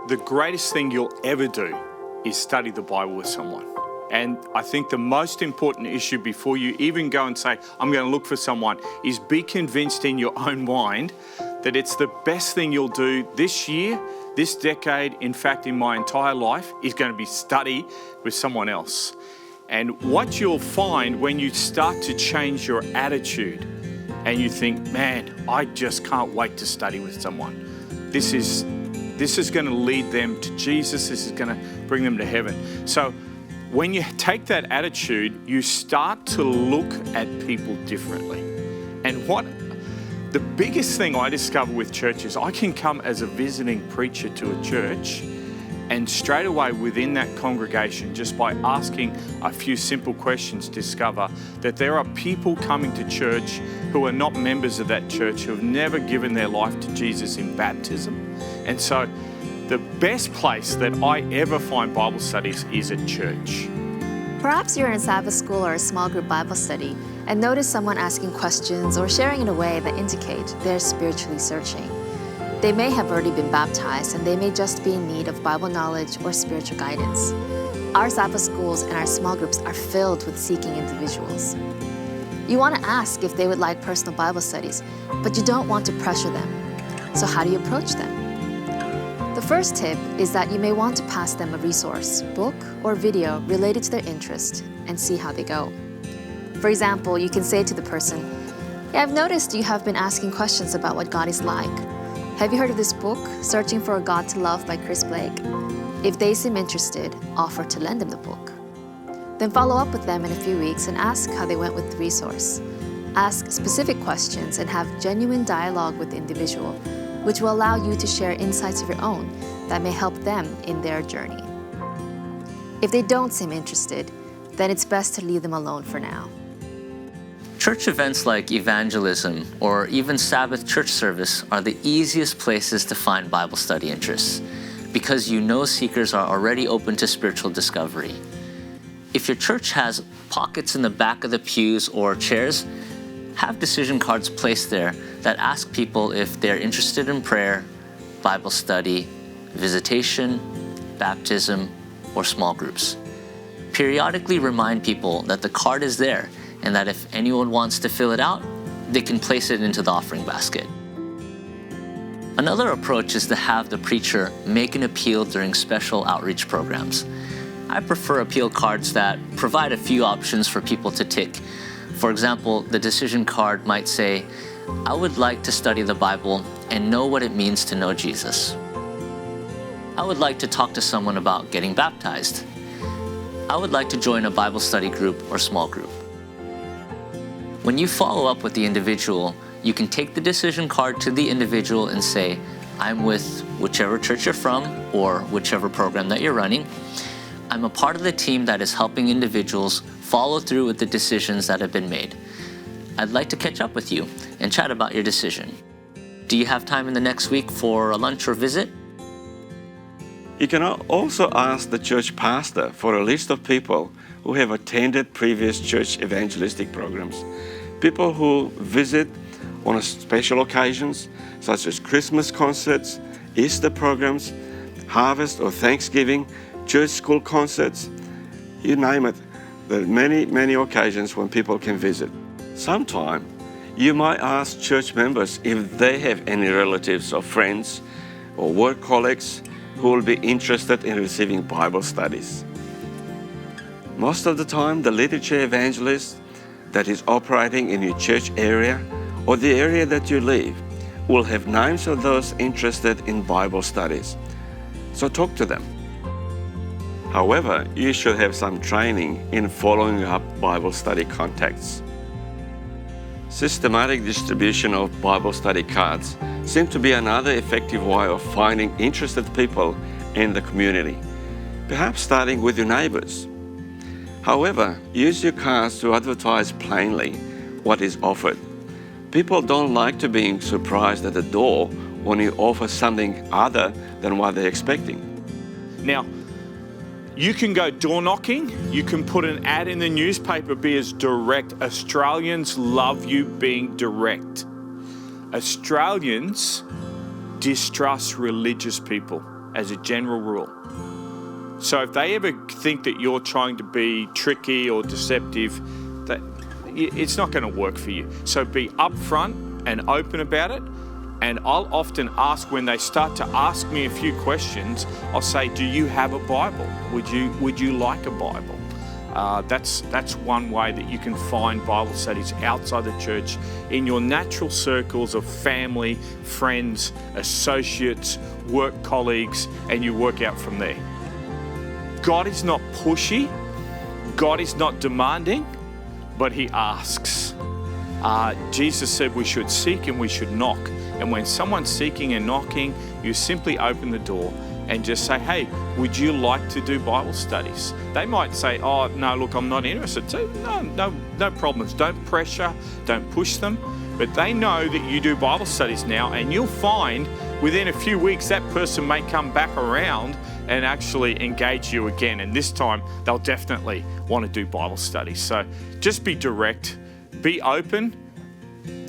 The greatest thing you'll ever do is study the Bible with someone. And I think the most important issue before you even go and say, I'm going to look for someone, is be convinced in your own mind that it's the best thing you'll do this year, this decade, in fact, in my entire life, is going to be study with someone else. And what you'll find when you start to change your attitude and you think, man, I just can't wait to study with someone. This is going to lead them to Jesus. This is going to bring them to heaven. So when you take that attitude, you start to look at people differently. And what the biggest thing I discover with churches, I can come as a visiting preacher to a church, and straight away within that congregation, just by asking a few simple questions, discover that there are people coming to church who are not members of that church, who have never given their life to Jesus in baptism. And so the best place that I ever find Bible studies is at church. Perhaps you're in a Sabbath school or a small group Bible study and notice someone asking questions or sharing in a way that indicate they're spiritually searching. They may have already been baptized and they may just be in need of Bible knowledge or spiritual guidance. Our Sabbath schools and our small groups are filled with seeking individuals. You want to ask if they would like personal Bible studies, but you don't want to pressure them. So how do you approach them? The first tip is that you may want to pass them a resource, book, or video related to their interest and see how they go. For example, you can say to the person, "Hey, I've noticed you have been asking questions about what God is like. Have you heard of this book, Searching for a God to Love by Chris Blake?" If they seem interested, offer to lend them the book. Then follow up with them in a few weeks and ask how they went with the resource. Ask specific questions and have genuine dialogue with the individual, which will allow you to share insights of your own that may help them in their journey. If they don't seem interested, then it's best to leave them alone for now. Church events like evangelism or even Sabbath church service are the easiest places to find Bible study interests because you know seekers are already open to spiritual discovery. If your church has pockets in the back of the pews or chairs, have decision cards placed there that ask people if they're interested in prayer, Bible study, visitation, baptism, or small groups. Periodically remind people that the card is there and that if anyone wants to fill it out, they can place it into the offering basket. Another approach is to have the preacher make an appeal during special outreach programs. I prefer appeal cards that provide a few options for people to tick. For example, the decision card might say, "I would like to study the Bible and know what it means to know Jesus. I would like to talk to someone about getting baptized. I would like to join a Bible study group or small group." When you follow up with the individual, you can take the decision card to the individual and say, "I'm with whichever church you're from or whichever program that you're running. I'm a part of the team that is helping individuals follow through with the decisions that have been made. I'd like to catch up with you and chat about your decision. Do you have time in the next week for a lunch or visit?" You can also ask the church pastor for a list of people who have attended previous church evangelistic programs. People who visit on special occasions, such as Christmas concerts, Easter programs, Harvest or Thanksgiving, church school concerts, you name it. There are many, many occasions when people can visit. Sometime, you might ask church members if they have any relatives or friends or work colleagues who will be interested in receiving Bible studies. Most of the time, the literature evangelist that is operating in your church area or the area that you live will have names of those interested in Bible studies. So talk to them. However, you should have some training in following up Bible study contacts. Systematic distribution of Bible study cards seems to be another effective way of finding interested people in the community, perhaps starting with your neighbors. However, use your cards to advertise plainly what is offered. People don't like to be surprised at the door when you offer something other than what they're expecting. Now, you can go door knocking, you can put an ad in the newspaper, be as direct. Australians love you being direct. Australians distrust religious people. as a general rule. So if they ever think that you're trying to be tricky or deceptive, that it's not going to work for you. So be upfront and open about it. And I'll often ask, when they start to ask me a few questions, I'll say, do you have a Bible? Would you like a Bible? That's one way that you can find Bible studies outside the church, in your natural circles of family, friends, associates, work colleagues, and you work out from there. God is not pushy, God is not demanding, but He asks. Jesus said we should seek and we should knock. And when someone's seeking and knocking, you simply open the door and just say, hey, would you like to do Bible studies? They might say, oh, no, look, I'm not interested. So no problems. Don't pressure, don't push them. But they know that you do Bible studies now, and you'll find within a few weeks that person may come back around and actually engage you again. And this time they'll definitely want to do Bible studies. So just be direct, be open.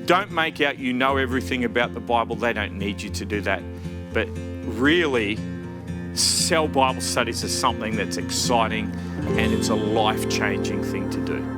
Don't make out you know everything about the Bible. They don't need you to do that. But really, sell Bible studies as something that's exciting and it's a life-changing thing to do.